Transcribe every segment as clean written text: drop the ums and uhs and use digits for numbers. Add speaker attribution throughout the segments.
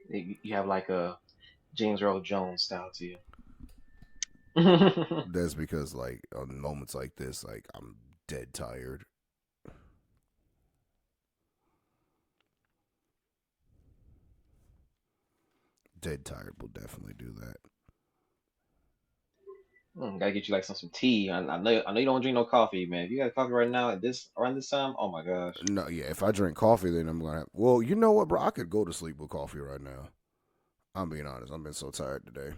Speaker 1: You have like a James Earl Jones style to you.
Speaker 2: That's because like on moments like this, like I'm dead tired. Dead tired will definitely do that.
Speaker 1: Gotta get you like some tea. I know you don't drink no coffee, man. If you got coffee right now at this around this time, oh my gosh.
Speaker 2: No, yeah. If I drink coffee, then I'm gonna. Well, you know what, bro? I could go to sleep with coffee right now. I'm being honest. I've been so tired today.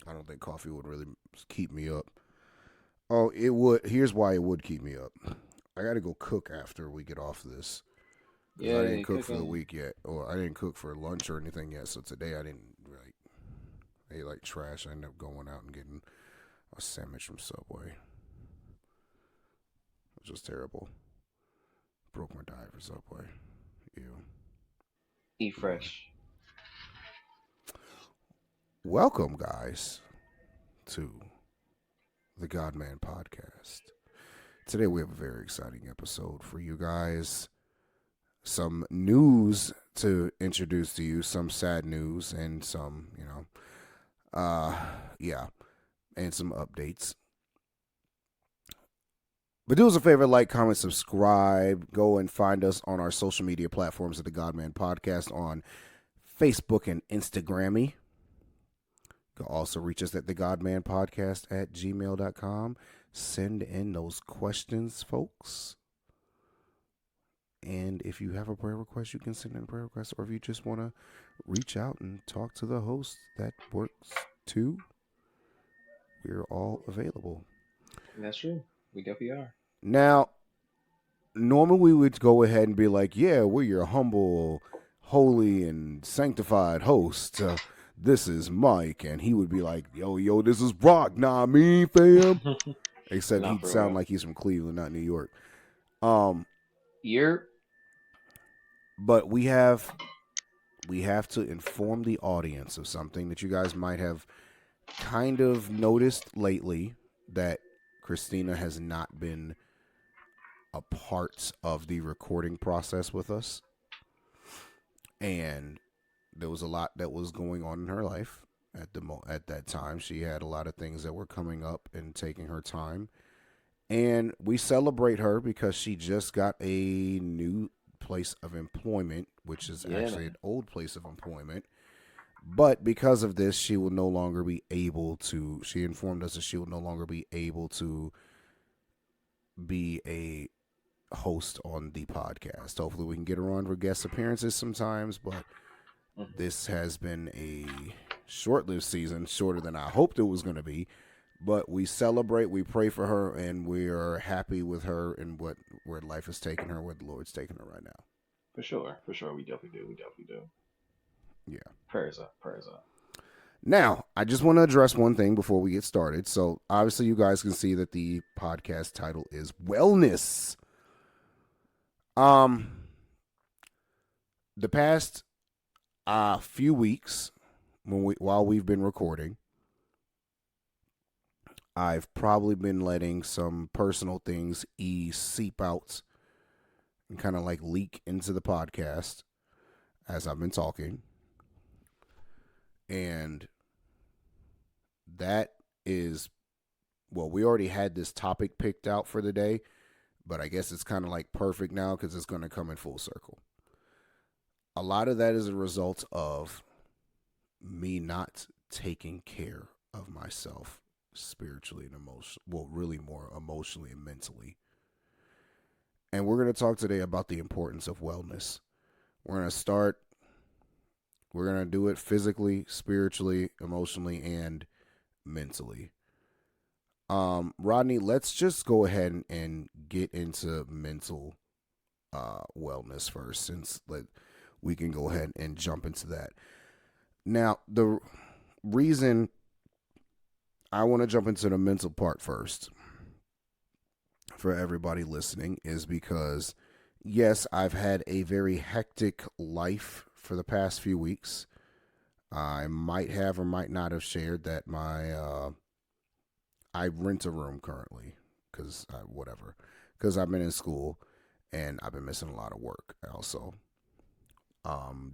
Speaker 2: I don't think coffee would really keep me up. Oh, it would. Here's why it would keep me up. I got to go cook after we get off this because I
Speaker 1: Yeah,
Speaker 2: didn't
Speaker 1: you
Speaker 2: cook for the
Speaker 1: cooking.
Speaker 2: week yet, or I didn't cook for lunch or anything yet. So today I didn't like ate like trash. I ended up going out and getting a sandwich from Subway, which was terrible. Broke my diet for Subway. Ew.
Speaker 1: Eat
Speaker 2: Mm.
Speaker 1: fresh.
Speaker 2: Welcome, guys, to the Godman Podcast. Today we have a very exciting episode for you guys. Some news to introduce to you, some sad news, and some, uh, yeah, and some updates. But do us a favor, like, comment, subscribe. Go and find us on our social media platforms at the Godman Podcast on Facebook and Instagrammy. You can also reach us at the Godman Podcast at gmail.com. Send in those questions, folks. And if you have a prayer request, you can send in a prayer request. Or if you just want to reach out and talk to the host, that works too. We're all available.
Speaker 1: That's true. We definitely are.
Speaker 2: Now, normally we would go ahead and be like, yeah, we're your humble, holy, and sanctified host. This is Mike. And he would be like, yo, this is Brock. Nah, me, fam. Except
Speaker 1: Not
Speaker 2: he'd
Speaker 1: for
Speaker 2: sound
Speaker 1: real.
Speaker 2: like he's from Cleveland, not New York. Um,
Speaker 1: You're
Speaker 2: but we have to inform the audience of something that you guys might have kind of noticed lately, that Christina has not been a part of the recording process with us. And there was a lot that was going on in her life at that time. She had a lot of things that were coming up and taking her time. And we celebrate her because she just got a new place of employment, which is
Speaker 1: yeah,
Speaker 2: actually an
Speaker 1: man.
Speaker 2: old place of employment. But because of this, she will no longer be able to. She informed us that she will no longer be able to be a host on the podcast. Hopefully, we can get her on for guest appearances sometimes, but
Speaker 1: Hmm.
Speaker 2: this has been a short lived season, shorter than I hoped it was going to be. But we celebrate, we pray for her, and we are happy with her and where life has taken her, where the Lord's taken her right now.
Speaker 1: For sure. For sure. We definitely do. We definitely do.
Speaker 2: Yeah.
Speaker 1: Prayers up. Prayers up.
Speaker 2: Now, I just want to address one thing before we get started. So, obviously, you guys can see that the podcast title is Wellness. Um, the past few weeks, while we've been recording, I've probably been letting some personal things seep out and kind of like leak into the podcast as I've been talking. And that is, well, we already had this topic picked out for the day, but I guess it's kind of like perfect now because it's going to come in full circle. A lot of that is a result of me not taking care of myself spiritually and emotionally. Well, really more emotionally and mentally. And we're going to talk today about the importance of wellness. We're going to start, we're going to do it physically, spiritually, emotionally, and mentally. Rodney, let's just go ahead and get into mental wellness first, since we can go ahead and jump into that. Now, the reason I want to jump into the mental part first for everybody listening is because, yes, I've had a very hectic life for the past few weeks. I might have or might not have shared that I rent a room currently because whatever, because I've been in school and I've been missing a lot of work also.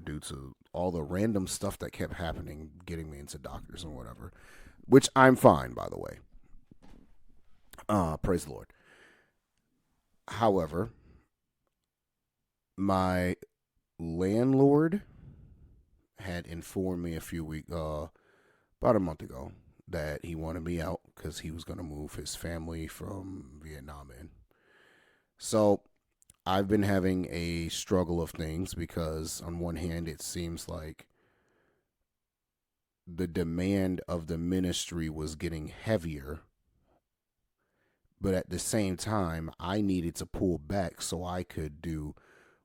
Speaker 2: due to all the random stuff that kept happening, getting me into doctors and whatever, which I'm fine, by the way. Praise the Lord. However, my landlord had informed me about a month ago, that he wanted me out because he was going to move his family from Vietnam in. So I've been having a struggle of things because, on one hand, it seems like the demand of the ministry was getting heavier, but at the same time, I needed to pull back so I could do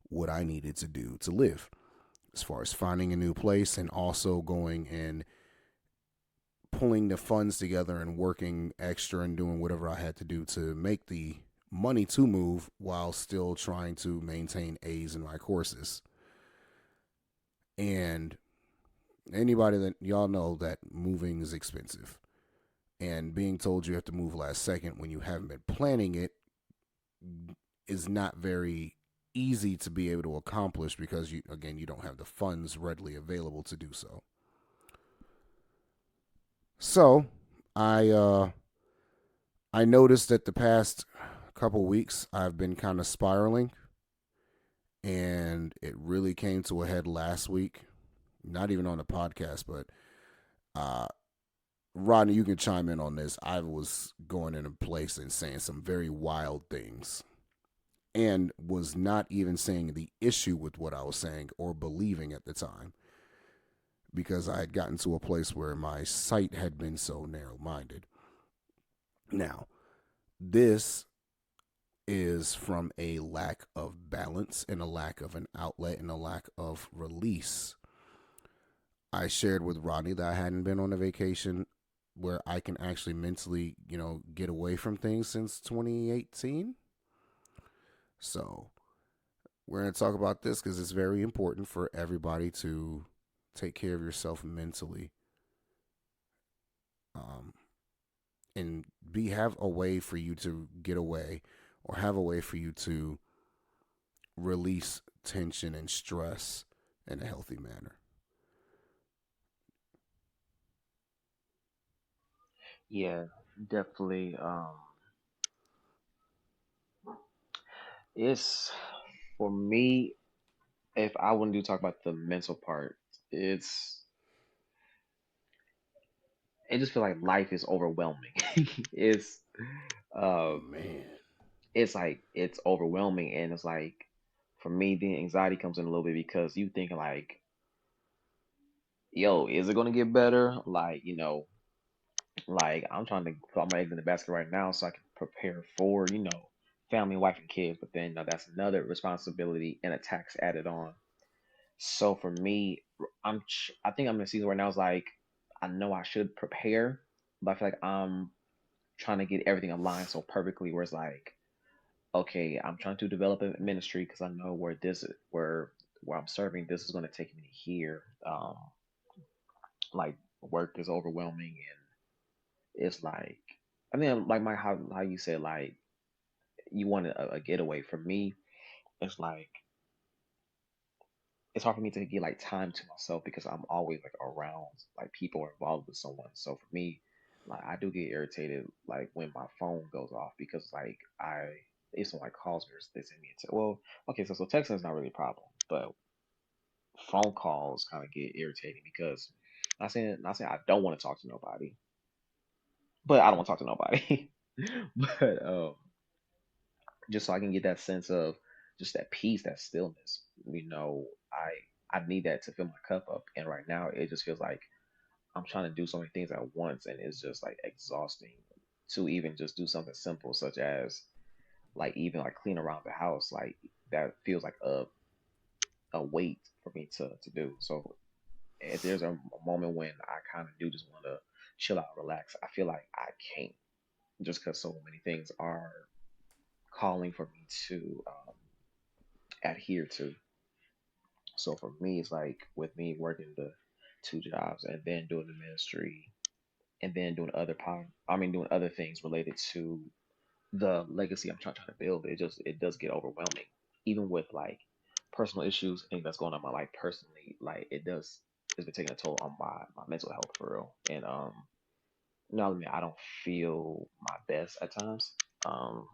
Speaker 2: what I needed to do to live, as far as finding a new place and also going and pulling the funds together and working extra and doing whatever I had to do to make the money to move while still trying to maintain A's in my courses. And anybody that y'all know that moving is expensive. And being told you have to move last second when you haven't been planning it is not very easy to be able to accomplish because you don't have the funds readily available to do so. So I noticed that the past couple weeks I've been kind of spiraling, and it really came to a head last week. Not even on the podcast, but uh, Rodney, you can chime in on this. I was going in a place and saying some very wild things, and was not even saying the issue with what I was saying or believing at the time, because I had gotten to a place where my sight had been so narrow minded. Now, this is from a lack of balance and a lack of an outlet and a lack of release. I shared with Rodney that I hadn't been on a vacation where I can actually mentally, get away from things since 2018. So we're going to talk about this because it's very important for everybody to take care of yourself mentally, um, and have a way for you to get away, or have a way for you to release tension and stress in a healthy manner.
Speaker 1: Yeah, definitely. It's for me. If I want to talk about the mental part, it's it just feel like life is overwhelming. it's uh,
Speaker 2: Man.
Speaker 1: it's like it's overwhelming, and it's like for me, the anxiety comes in a little bit because you thinking like, yo, is it gonna get better? Like, like I'm trying to put all my eggs in the basket right now so I can prepare for, family, wife, and kids. But then that's another responsibility and a tax added on. So for me, I think I'm in a season right now. Is like I know I should prepare, but I feel like I'm trying to get everything aligned so perfectly. Where it's like, okay, I'm trying to develop a ministry because I know where this is, where I'm serving. This is going to take me here. Like work is overwhelming, and it's like I mean, like my how you said like you want a getaway. For me, it's like it's hard for me to get like time to myself because I'm always like around like people or involved with someone. So for me, like I do get irritated like when my phone goes off because like if someone calls me or they send me a text. Well, okay, so texting is not really a problem, but phone calls kind of get irritating because not saying I don't want to talk to nobody, but I don't want to talk to nobody. but just so I can get that sense of just that peace, that stillness. I need that to fill my cup up. And right now, it just feels like I'm trying to do so many things at once, and it's just like exhausting to even just do something simple, such as like even like clean around the house. Like that feels like a weight for me to do. So if there's a moment when I kind of do just want to chill out, relax, I feel like I can't just because so many things are calling for me to adhere to. So for me, it's like with me working the two jobs and then doing the ministry and then doing doing other things related to the legacy I'm trying to build. It does get overwhelming, even with like personal issues, things that's going on in my life personally, like it's been taking a toll on my mental health for real. And I mean, I don't feel my best at times. Um,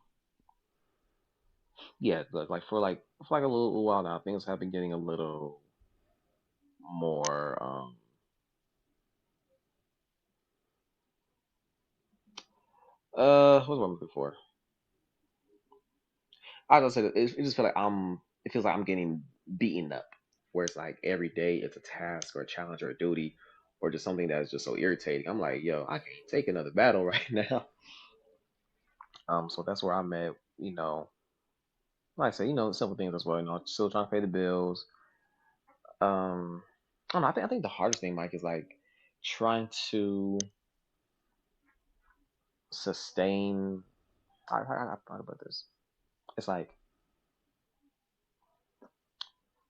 Speaker 1: yeah, look, like for like a little while now, things have been getting a little more. What was I looking for? I was gonna say it just feel like it feels like I'm getting beaten up, where it's like every day it's a task or a challenge or a duty or just something that's just so irritating. I'm like, yo, I can't take another battle right now. So that's where I'm at. Like I say, simple things as well. Still trying to pay the bills. I don't know. I think the hardest thing, Mike, is like trying to sustain. I thought about this. It's like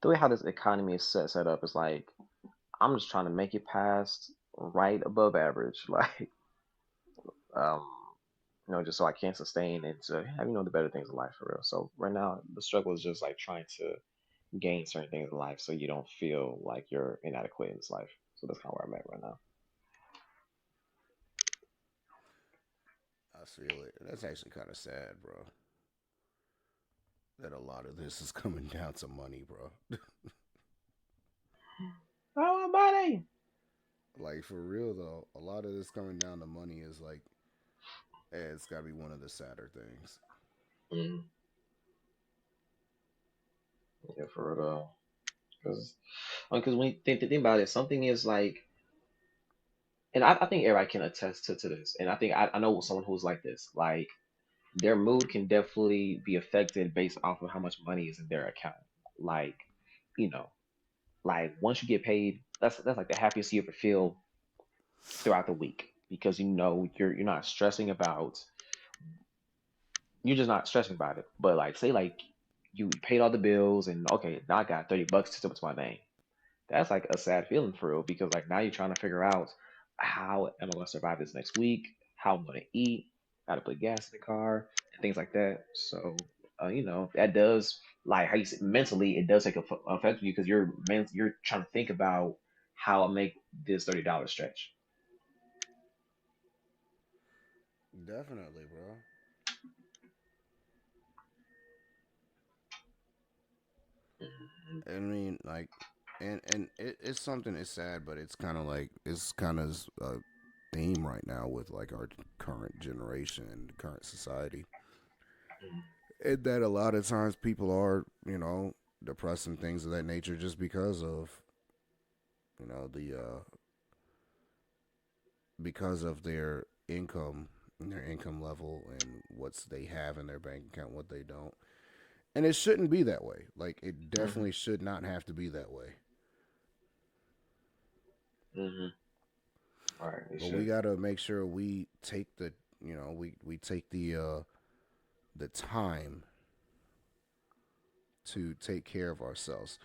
Speaker 1: the way how this economy is set up is like I'm just trying to make it past right above average, like um, just so I can sustain and to have the better things in life for real. So right now the struggle is just like trying to gain certain things in life so you don't feel like you're inadequate in this life. So that's kind of where I'm at right now.
Speaker 2: I feel it. That's actually kind of sad, bro. That a lot of this is coming down to money, bro.
Speaker 1: Oh, buddy.
Speaker 2: Like for real though, a lot of this coming down to money is like, it's got to be one of the sadder things.
Speaker 1: Mm, yeah, for real. Because when you think about it, something is like, and I think everybody can attest to this. And I think I know someone who's like this. Like their mood can definitely be affected based off of how much money is in their account. Like, you know, like once you get paid, that's like the happiest you ever feel throughout the week because you're not stressing about you're just not stressing about it. But like say like you paid all the bills and okay, now I got $30 to my name. That's like a sad feeling for real because like now you're trying to figure out how am I gonna survive this next week, how I'm gonna eat, how to put gas in the car, and things like that. So that does like how you said mentally it does take a effect on you because you're trying to think about how I make this $30 stretch.
Speaker 2: Definitely, bro.
Speaker 1: Mhm.
Speaker 2: I mean, like, and it's something. It's sad, but it's kind of like it's kind of a theme right now with like our current generation and current society. And that a lot of times people are, depressed and things of that nature just because of because of their income level and what's they have in their bank account, what they don't. And it shouldn't be that way. Like it
Speaker 1: Mhm.
Speaker 2: definitely should not have to be that way.
Speaker 1: Mhm. All right, it
Speaker 2: But we
Speaker 1: should.
Speaker 2: gotta make sure we take we take the time to take care of ourselves.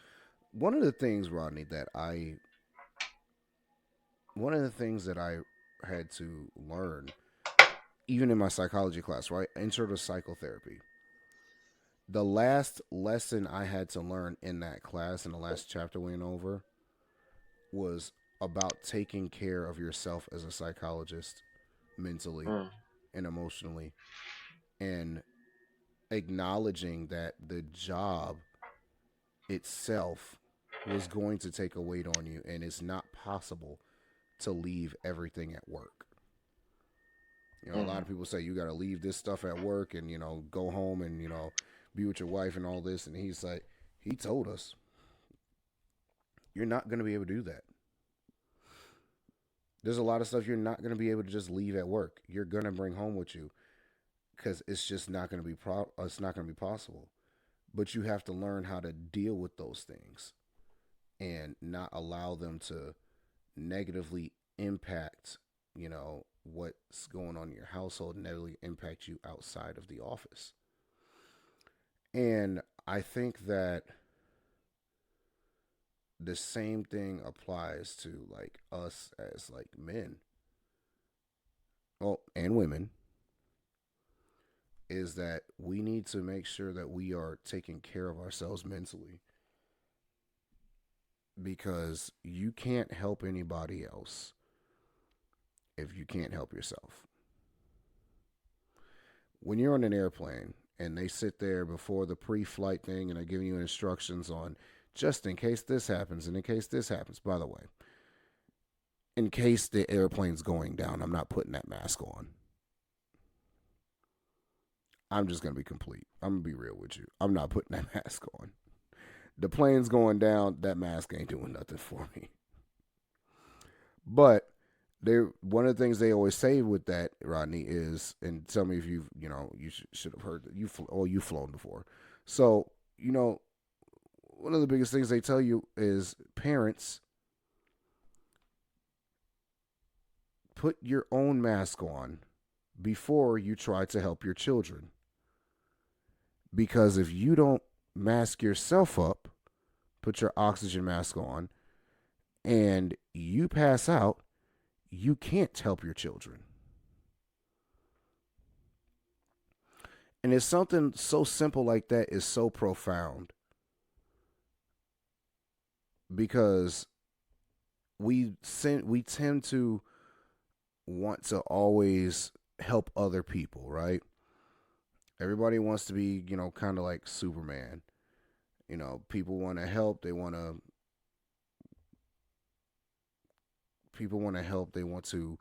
Speaker 2: One of the things, Rodney, one of the things that I had to learn, even in my psychology class, right? Intro to psychotherapy. The last lesson I had to learn in that class, in the last chapter we went over, was about taking care of yourself as a psychologist, mentally
Speaker 1: Mm.
Speaker 2: and emotionally, and acknowledging that the job itself was going to take a weight on you, and it's not possible to leave everything at work. A lot
Speaker 1: Mhm.
Speaker 2: of people say you got to leave this stuff at work and go home and be with your wife and all this, and he's like, he told us you're not going to be able to do that. There's a lot of stuff you're not going to be able to just leave at work. You're going to bring home with you because it's just not going to be it's not going to be possible. But you have to learn how to deal with those things and not allow them to negatively impact, what's going on in your household, and negatively impact you outside of the office. And I think that the same thing applies to like us as like men, well, and women, is that we need to make sure that we are taking care of ourselves mentally. because you can't help anybody else if you can't help yourself. When you're on an airplane and they sit there before the pre-flight thing and they're giving you instructions on just in case this happens and in case this happens. By the way, in case the airplane's going down, I'm not putting that mask on. I'm just gonna be complete. I'm gonna be real with you. I'm not putting that mask on. The plane's going down. That mask ain't doing nothing for me. But they one of the things they always say with that, Rodney, is, and tell me if you should have heard that you've flown before. So you know one of the biggest things they tell you is parents, put your own mask on before you try to help your children, because if you don't mask yourself up, put your oxygen mask on, and you pass out, you can't help your children. And it's something so simple like that is so profound because we tend to want to always help other people, right? Everybody wants to be, kind of like Superman. People want to help, people want to help, they want to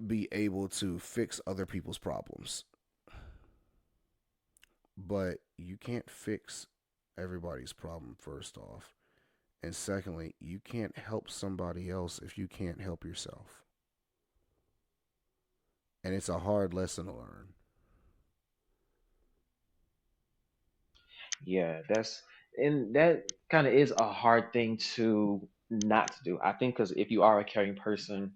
Speaker 2: be able to fix other people's problems. But you can't fix everybody's problem, first off. And secondly, you can't help somebody else if you can't help yourself. And it's a hard lesson to learn.
Speaker 1: Yeah, that kind of is a hard thing to not to do. I think because if you are a caring person,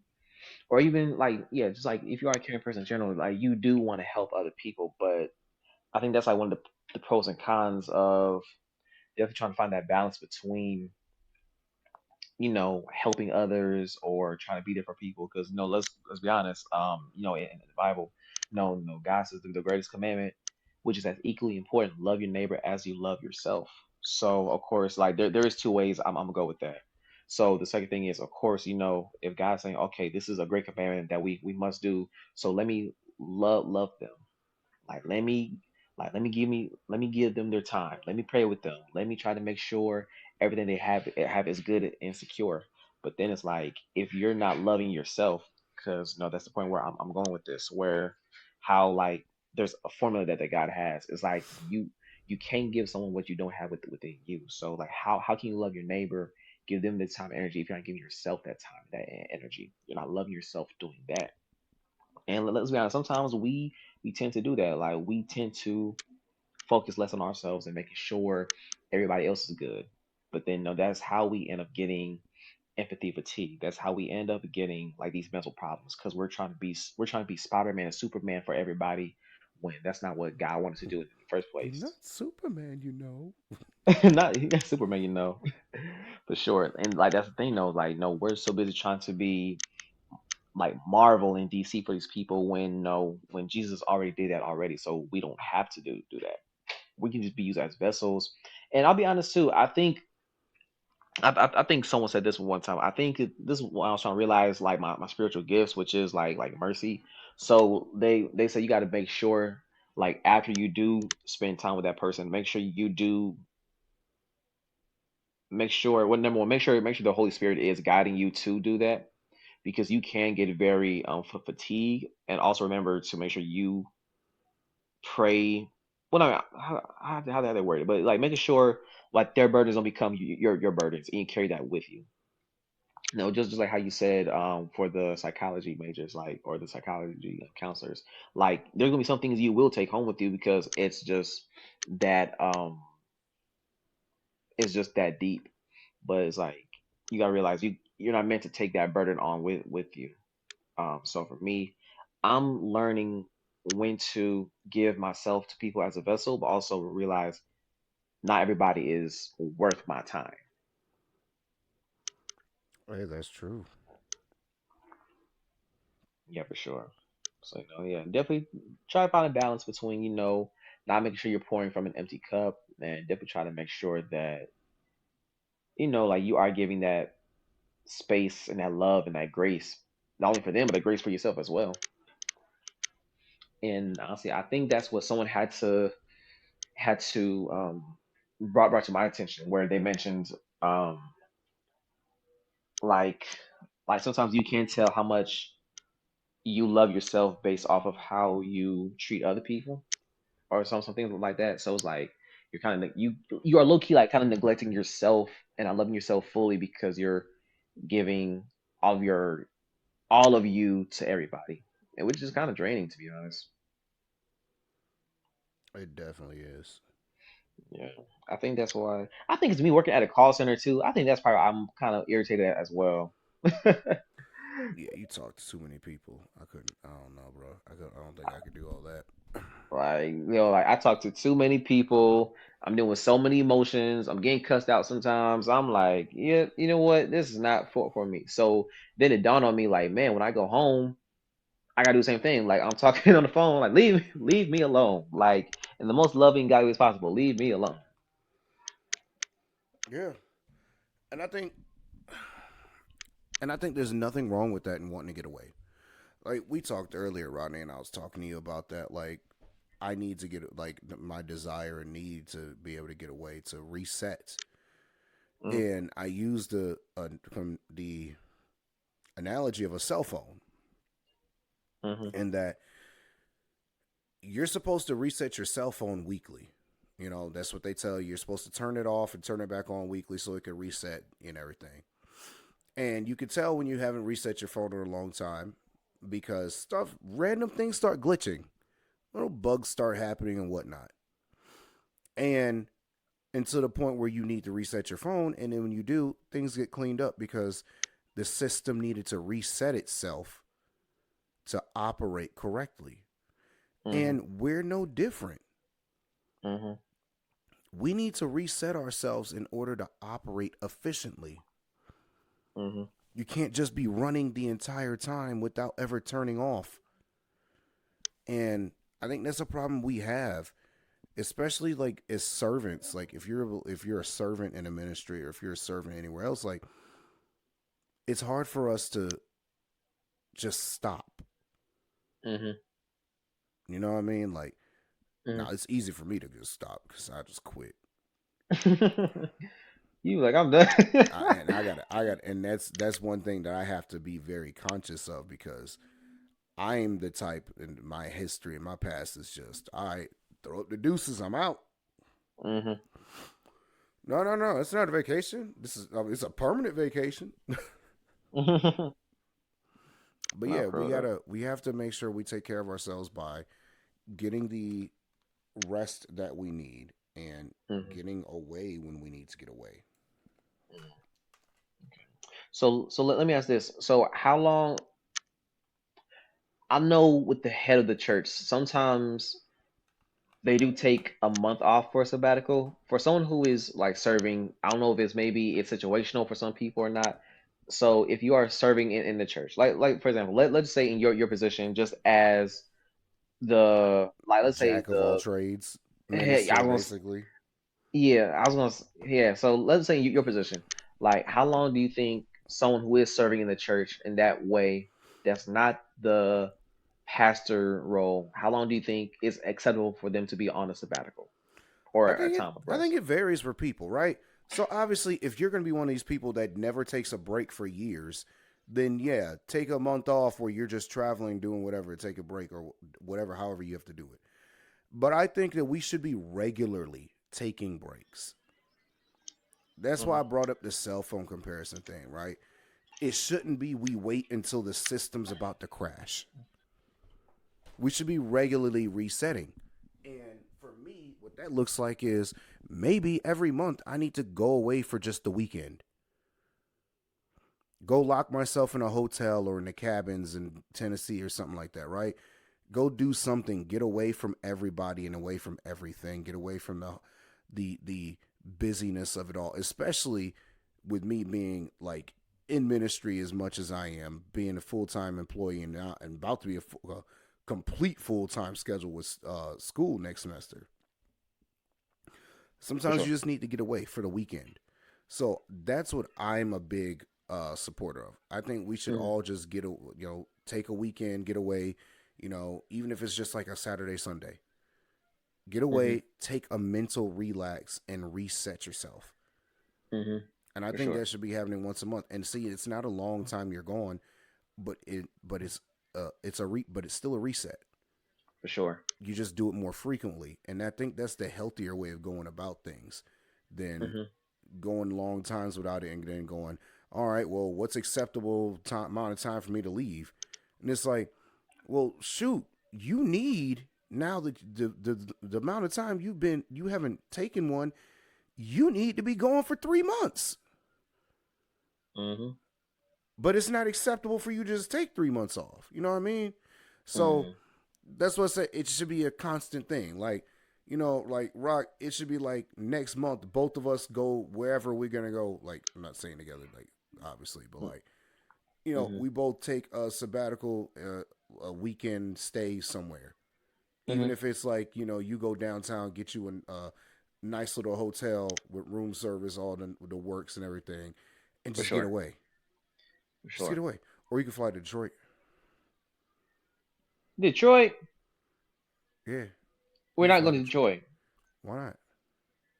Speaker 1: or even like yeah, just like if you are a caring person in general, like you do want to help other people, but I think that's like one of the pros and cons of definitely trying to find that balance between helping others or trying to be there for people. Because let's be honest, in the Bible, God says the greatest commandment, which is as equally important, love your neighbor as you love yourself. So of course, like there is two ways I'm gonna go with that. So the second thing is, of course, if God's saying, okay, this is a great commandment that we must do, so let me love them. Like let me give them their time. Let me pray with them. Let me try to make sure everything they have is good and secure. But then it's like if you're not loving yourself, because no, that's the point where I'm going with this, where how like there's a formula that God has. It's like you can't give someone what you don't have within you. So like how can you love your neighbor, give them the time and energy if you're not giving yourself that time, that energy? You're not loving yourself doing that. And let's be honest, sometimes we tend to do that. Like we tend to focus less on ourselves and making sure everybody else is good. But then no, that's how we end up getting empathy fatigue. That's how we end up getting like these mental problems because we're trying to be Spider-Man and Superman for everybody when that's not what God wanted to do in the first
Speaker 2: You're
Speaker 1: place.
Speaker 2: not Superman, you know.
Speaker 1: Not Superman, for sure. And like that's the thing though, like no, we're so busy trying to be like Marvel and DC for these people when no, when Jesus already did that already, so we don't have to do that. We can just be used as vessels. And I'll be honest too. I think someone said this one time. I think this is what I was trying to realize, like my spiritual gifts, which is like mercy. So they say you got to make sure, like after you do spend time with that person, make sure you do make sure. Well, number one, make sure the Holy Spirit is guiding you to do that because you can get very fatigued, and also remember to make sure you pray. Well, no, how they word it, but like making sure like their burdens don't become your burdens, and you carry that with you. No, just like how you said for the psychology majors, like or the psychology counselors, like there's gonna be some things you will take home with you because that it's just that deep. But it's like you gotta realize you're not meant to take that burden on with you. So for me, I'm learning when to give myself to people as a vessel, but also realize not everybody is worth my time.
Speaker 2: Hey, that's true.
Speaker 1: Yeah, for sure. So yeah, definitely try to find a balance between not making sure you're pouring from an empty cup, and definitely try to make sure that like you are giving that space and that love and that grace, not only for them, but a grace for yourself as well. And honestly, I think that's what someone had to brought to my attention, where they mentioned um like like sometimes you can tell how much you love yourself based off of how you treat other people, or something like that. So it's like you're kind of you are low key like kind of neglecting yourself and not loving yourself fully because you're giving all of your all of you to everybody, and which is kind of draining, to be honest.
Speaker 2: It definitely is.
Speaker 1: Yeah, I think that's why. I think it's me working at a call center too. I think that's probably why I'm kind of irritated at as well.
Speaker 2: Yeah, you talk to too many people. I couldn't. I don't know, bro. I don't think I could do all that.
Speaker 1: Like, like I talk to too many people. I'm dealing with so many emotions. I'm getting cussed out sometimes. I'm like, yeah, you know what? This is not for me. So then it dawned on me, like, man, when I go home, I gotta do the same thing. Like I'm talking on the phone, like leave me alone. Like in the most loving guy way possible. Leave me alone.
Speaker 2: Yeah, and I think, and I think there's nothing wrong with that and wanting to get away. Like we talked earlier, Rodney, and I was talking to you about that. Like I need to get like my desire and need to be able to get away to reset.
Speaker 1: Mm,
Speaker 2: And I used from the analogy of a cell phone,
Speaker 1: mm-hmm,
Speaker 2: in that you're supposed to reset your cell phone weekly. You know, that's what they tell you. You're supposed to turn it off and turn it back on weekly so it can reset and everything. And you can tell when you haven't reset your phone in a long time because random things start glitching, little bugs start happening and whatnot. And to the point where you need to reset your phone. And then when you do, things get cleaned up because the system needed to reset itself to operate correctly.
Speaker 1: mm-hmm,
Speaker 2: And we're no different.
Speaker 1: mm-hmm,
Speaker 2: We need to reset ourselves in order to operate efficiently.
Speaker 1: mm-hmm,
Speaker 2: You can't just be running the entire time without ever turning off. And I think that's a problem we have, especially like as servants. Like if you're a servant in a ministry or if you're a servant anywhere else, like it's hard for us to just stop.
Speaker 1: mm-hmm,
Speaker 2: You know what I mean? Like
Speaker 1: mm-hmm.
Speaker 2: now it's easy for me to just stop because I just quit.
Speaker 1: You like I'm done.
Speaker 2: And that's one thing that I have to be very conscious of because I'm the type in my history and my past is just I throw up the deuces. I'm out.
Speaker 1: Mm-hmm.
Speaker 2: No, no, no. It's not a vacation. It's a permanent vacation. But
Speaker 1: Not
Speaker 2: yeah,
Speaker 1: for real though.
Speaker 2: we have to make sure we take care of ourselves by getting the rest that we need and
Speaker 1: Mm-hmm.
Speaker 2: getting away when we need to get away.
Speaker 1: So let me ask this. So how long? I know with the head of the church, sometimes they do take a month off for a sabbatical. For someone who is like serving, I don't know if it's situational for some people or not. So if you are serving in the church, like for example, let's say in your position, just as the like let's say
Speaker 2: Jack of all
Speaker 1: the
Speaker 2: trades,
Speaker 1: hey, I
Speaker 2: minister,
Speaker 1: was
Speaker 2: basically.
Speaker 1: yeah, I was gonna yeah. So let's say your position, like how long do you think someone who is serving in the church in that way, that's not the pastor role, how long do you think is acceptable for them to be on a sabbatical or a time of
Speaker 2: I think
Speaker 1: rest?
Speaker 2: it varies for people, right? So obviously, if you're going to be one of these people that never takes a break for years, then yeah, take a month off where you're just traveling, doing whatever, take a break or whatever, however you have to do it. But I think that we should be regularly taking breaks. That's why
Speaker 1: Hmm.
Speaker 2: I brought up the cell phone comparison thing, right? It shouldn't be we wait until the system's about to crash. We should be regularly resetting. And for me, what that looks like is maybe every month I need to go away for just the weekend. Go lock myself in a hotel or in the cabins in Tennessee or something like that, right? Go do something, get away from everybody and away from everything, get away from the busyness of it all, especially with me being like in ministry as much as I am, being a full-time employee and now and about to be a complete full-time schedule with school next semester.
Speaker 1: For
Speaker 2: Sometimes
Speaker 1: sure.
Speaker 2: you just need to get away for the weekend. So that's what I'm a big supporter of. I think we should
Speaker 1: Mm-hmm.
Speaker 2: all just take a weekend, get away, even if it's just like a Saturday, Sunday. Get
Speaker 1: Mm-hmm.
Speaker 2: away, take a mental relax, and reset yourself.
Speaker 1: Mm-hmm.
Speaker 2: And I
Speaker 1: For
Speaker 2: think
Speaker 1: sure.
Speaker 2: that should be happening once a month. And see, it's not a long time you're gone, but it's still a reset.
Speaker 1: For sure.
Speaker 2: You just do it more frequently, and I think that's the healthier way of going about things than
Speaker 1: Mm-hmm.
Speaker 2: going long times without it and then going, all right, well, what's acceptable amount of time for me to leave? And it's like, well, shoot, you need now the amount of time you haven't taken one, you need to be going for 3 months.
Speaker 1: Mm-hmm.
Speaker 2: But it's not acceptable for you to just take 3 months off. You know what I mean? So
Speaker 1: Mm-hmm.
Speaker 2: that's what I say. It should be a constant thing. Like, like Rock, it should be like next month, both of us go wherever we're gonna go. Like, I'm not saying together, like obviously, but like,
Speaker 1: Mm-hmm.
Speaker 2: we both take a sabbatical, a weekend stay somewhere. Even
Speaker 1: Mm-hmm.
Speaker 2: if it's like, you go downtown, get you a nice little hotel with room service, all the works and everything, and
Speaker 1: For
Speaker 2: just get
Speaker 1: sure.
Speaker 2: away.
Speaker 1: For
Speaker 2: Just get
Speaker 1: sure.
Speaker 2: away. Or you can fly to Detroit.
Speaker 1: Detroit.
Speaker 2: Yeah,
Speaker 1: We're
Speaker 2: you can
Speaker 1: not
Speaker 2: fly
Speaker 1: going
Speaker 2: to
Speaker 1: to
Speaker 2: Detroit.
Speaker 1: Detroit.
Speaker 2: Why not?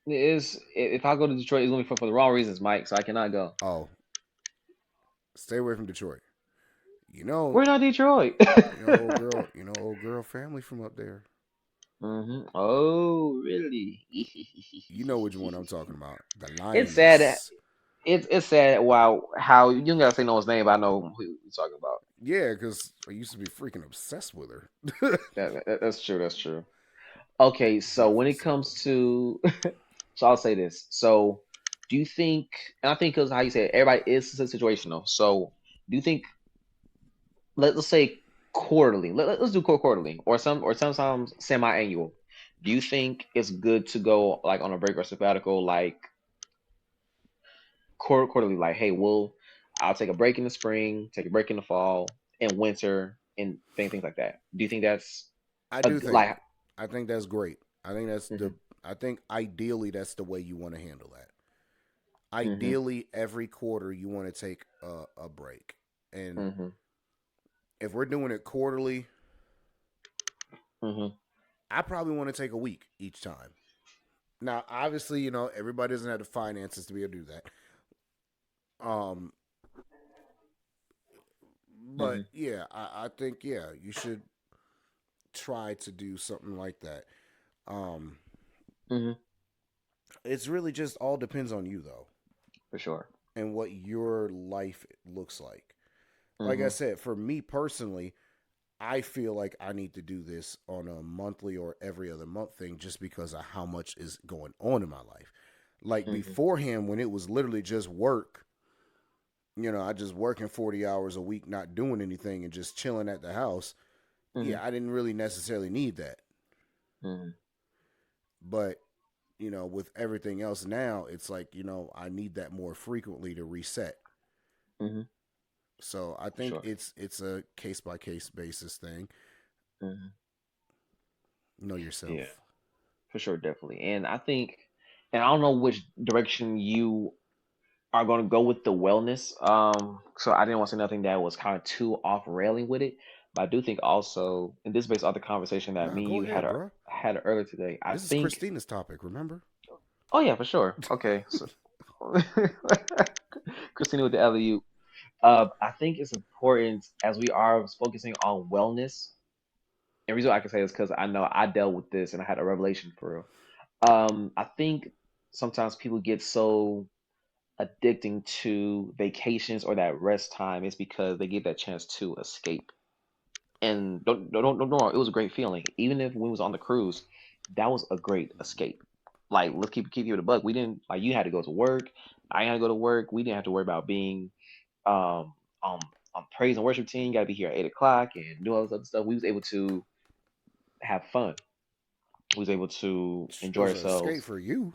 Speaker 1: It is if I go to Detroit, it's going to be for the wrong reasons, Mike. So I cannot go.
Speaker 2: Oh, stay away from Detroit. You know,
Speaker 1: We're not Detroit.
Speaker 2: old girl family from up there.
Speaker 1: Mm-hmm. Oh, really?
Speaker 2: You know which one I'm talking about. The
Speaker 1: It's sad.
Speaker 2: lioness.
Speaker 1: It's sad. Wow, how you don't gotta say no one's name, but I know who you're talking about.
Speaker 2: Yeah, because I used to be freaking obsessed with her.
Speaker 1: That's true. That's true. Okay, so when
Speaker 2: Beautiful
Speaker 1: it comes
Speaker 2: soul.
Speaker 1: to, so I'll say this. So, do you think? And I think because how you say it, everybody is situational. So, do you think? Let's say quarterly. Let's do quarterly, or sometimes semi-annual. Do you think it's good to go like on a break or sabbatical, like quarterly? Like, hey, I'll take a break in the spring, take a break in the fall, and winter, and things like that. Do you think that's
Speaker 2: I
Speaker 1: a
Speaker 2: do think.
Speaker 1: like?
Speaker 2: I think that's great. I think that's
Speaker 1: Hmm.
Speaker 2: the. I think ideally that's the way you want to handle that.
Speaker 1: Hmm.
Speaker 2: Ideally, every quarter you want to take a break, and
Speaker 1: Hmm.
Speaker 2: if we're doing it quarterly,
Speaker 1: Hmm.
Speaker 2: I probably want to take a week each time. Now, obviously, everybody doesn't have the finances to be able to do that. Um, but
Speaker 1: Hmm.
Speaker 2: yeah, I think you should try to do something like that. Um,
Speaker 1: Hmm.
Speaker 2: it's really just all depends on you though,
Speaker 1: For sure.
Speaker 2: and what your life looks like. Like I
Speaker 1: Hmm.
Speaker 2: said, for me personally, I feel like I need to do this on a monthly or every other month thing just because of how much is going on in my life. Like
Speaker 1: Hmm.
Speaker 2: beforehand, when it was literally just work, I just working 40 hours a week, not doing anything and just chilling at the house.
Speaker 1: Hmm.
Speaker 2: Yeah, I didn't really necessarily need that.
Speaker 1: Hmm.
Speaker 2: But, with everything else now, it's like, I need that more frequently to reset.
Speaker 1: Hmm.
Speaker 2: So I
Speaker 1: For
Speaker 2: think
Speaker 1: sure.
Speaker 2: it's a case by case basis thing.
Speaker 1: Hmm.
Speaker 2: Know
Speaker 1: Yeah,
Speaker 2: yourself.
Speaker 1: for sure, definitely. And I think, and I don't know which direction you are going to go with the wellness. So I didn't want to say nothing that was kind of too off railing with it, but I do think also, and this is based off the conversation that
Speaker 2: Nah,
Speaker 1: me and
Speaker 2: go
Speaker 1: you
Speaker 2: ahead, bro.
Speaker 1: had earlier today. I
Speaker 2: This is
Speaker 1: think,
Speaker 2: Christina's topic, remember?
Speaker 1: oh yeah, for sure. Okay, so Christina with the LU. I think it's important as we are focusing on wellness. And the reason why I can say this because I know I dealt with this and I had a revelation for real. I think sometimes people get so addicting to vacations or that rest time is because they get that chance to escape. And don't get me wrong, it was a great feeling. Even if we was on the cruise, that was a great escape. Like let's keep you the buck. We didn't like you had to go to work. I had to go to work. We didn't have to worry about being um on praise and worship team. Got to be here at 8 o'clock and do all this other stuff. We was able to have fun. We was able to
Speaker 2: It
Speaker 1: enjoy
Speaker 2: was an escape
Speaker 1: ourselves.
Speaker 2: for you.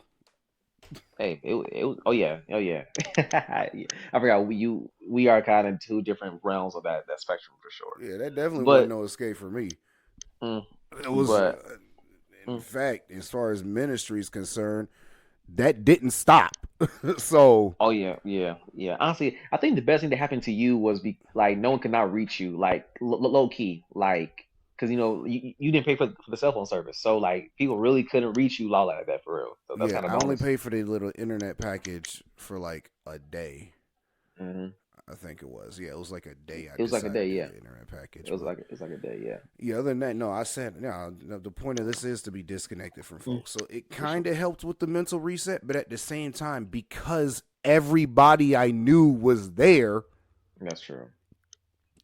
Speaker 1: Hey, it was. Oh yeah, oh yeah. Yeah. I forgot we are kind of two different realms of that spectrum for sure.
Speaker 2: Yeah, that definitely wasn't
Speaker 1: But
Speaker 2: no escape for me.
Speaker 1: mm,
Speaker 2: It was,
Speaker 1: but
Speaker 2: in
Speaker 1: mm,
Speaker 2: fact, as far as ministry is concerned, That didn't stop. So
Speaker 1: Oh yeah, yeah, yeah. Honestly, I think the best thing that happened to you was like no one could not reach you, like low key, like because you didn't pay for the cell phone service, so like people really couldn't reach you all like that for real. So that's
Speaker 2: yeah,
Speaker 1: kind of
Speaker 2: I only
Speaker 1: bonus.
Speaker 2: paid for the little internet package for like a day.
Speaker 1: Hmm.
Speaker 2: I think it was. Yeah, it was like a day. I
Speaker 1: It was like a day,
Speaker 2: decided to do
Speaker 1: yeah.
Speaker 2: the internet package,
Speaker 1: It was
Speaker 2: but
Speaker 1: like it's like a day, yeah.
Speaker 2: yeah. Other than that, no. I said, no. The point of this is to be disconnected from
Speaker 1: Mm,
Speaker 2: folks. So it
Speaker 1: for sure.
Speaker 2: kind of helped with the mental reset, but at the same time, because everybody I knew was there,
Speaker 1: That's true.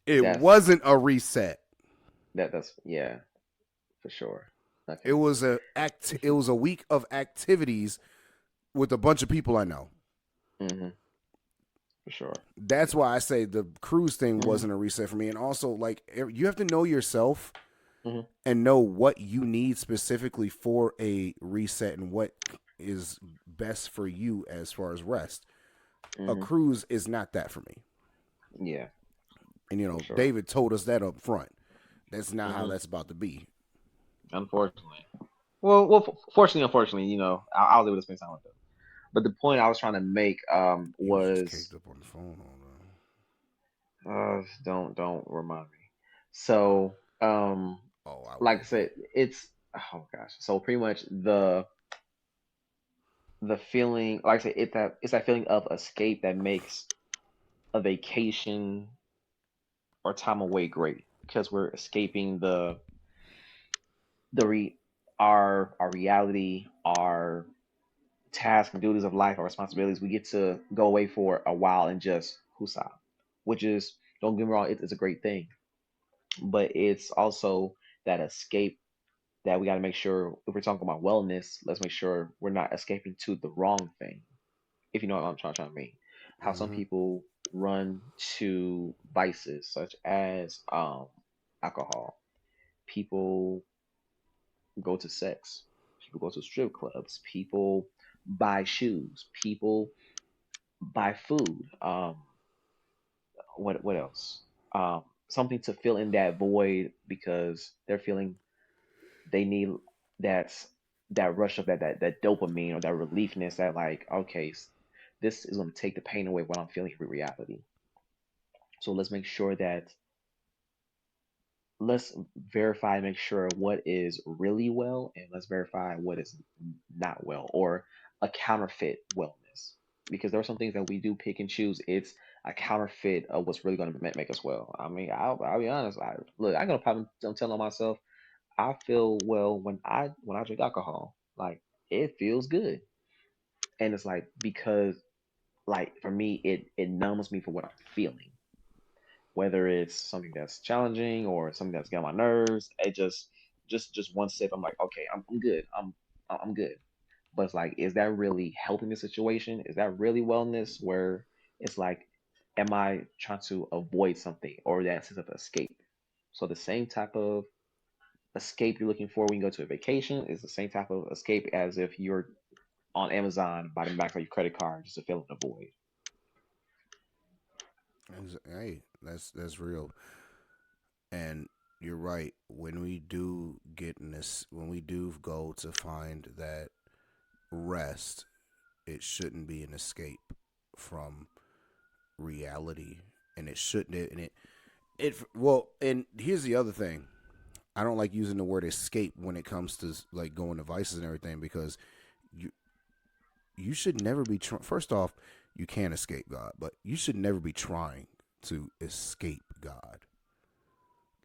Speaker 2: it
Speaker 1: That's
Speaker 2: wasn't a reset.
Speaker 1: that's yeah, for sure.
Speaker 2: It
Speaker 1: Okay.
Speaker 2: was it was a week of activities with a bunch of people I know.
Speaker 1: Hmm. For sure.
Speaker 2: That's why I say the cruise thing
Speaker 1: Hmm.
Speaker 2: wasn't a reset for me. And also, like, you have to know yourself
Speaker 1: Hmm.
Speaker 2: and know what you need specifically for a reset and what is best for you as far as rest. A
Speaker 1: Hmm.
Speaker 2: cruise is not that for me.
Speaker 1: Yeah,
Speaker 2: And,
Speaker 1: for sure.
Speaker 2: David told us that up front. That's not how
Speaker 1: Hmm.
Speaker 2: that's about to be.
Speaker 1: Unfortunately. Fortunately, unfortunately, I was able to spend time with them. But the point I was trying to make
Speaker 2: You was just
Speaker 1: was
Speaker 2: caked up on the phone all day.
Speaker 1: don't remind me. So
Speaker 2: Oh, I
Speaker 1: like I
Speaker 2: will be.
Speaker 1: said, it's oh gosh. So pretty much the feeling, like I said, it's that feeling of escape that makes a vacation or time away great because we're escaping the re our reality, our tasks and duties of life, our responsibilities. We get to go away for a while and just husa, which is, don't get me wrong, it's a great thing, but it's also that escape that we got to make sure if we're talking about wellness, let's make sure we're not escaping to the wrong thing. If you know what I'm trying to mean, how some
Speaker 2: Mm-hmm.
Speaker 1: people run to vices such as alcohol, people go to sex, people go to strip clubs, people buy shoes, people buy food. What else? Something to fill in that void because they're feeling they need that that rush of that dopamine or that reliefness that like okay, this is going to take the pain away what I'm feeling with reality. So let's make sure that let's verify and make sure what is really well and let's verify what is not well or a counterfeit wellness because there are some things that we do pick and choose. It's a counterfeit of what's really going to make us well. I mean, I'll be honest. I'm gonna probably I'm telling myself I feel well when I drink alcohol. Like it feels good, and it's like because like for me it numbs me for what I'm feeling, whether it's something that's challenging or something that's getting on my nerves. It just one sip, I'm like, okay, I'm good. I'm good. But it's like, is that really helping the situation? Is that really wellness? Where it's like, am I trying to avoid something or that sense of escape? So the same type of escape you're looking for when you go to a vacation is the same type of escape as if you're on Amazon buying back on your credit card just to fill in the void.
Speaker 2: Hey, that's real. And you're right. When we do get in this, when we do go to find that rest, it shouldn't be an escape from reality, and it shouldn't. And it well. And here's the other thing. I don't like using the word escape when it comes to like going to vices and everything because you you should never be. First off, you can't escape God, but you should never be trying to escape God.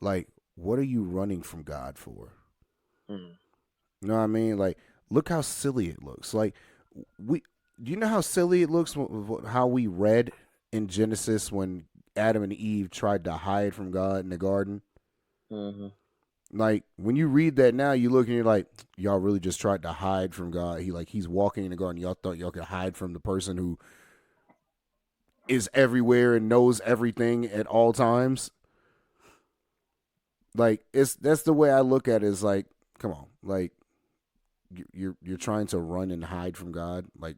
Speaker 2: Like, what are you running from God for?
Speaker 1: Mm.
Speaker 2: You know what I mean? Like, look how silly it looks. Like, we do you know how silly it looks? How we read in Genesis when Adam and Eve tried to hide from God in the garden.
Speaker 1: Hmm.
Speaker 2: Like when you read that now, you look and you're like, y'all really just tried to hide from God. He's walking in the garden. Y'all thought y'all could hide from the person who is everywhere and knows everything at all times. Like that's the way I look at it. Is like, come on, like you're trying to run and hide from God. Like,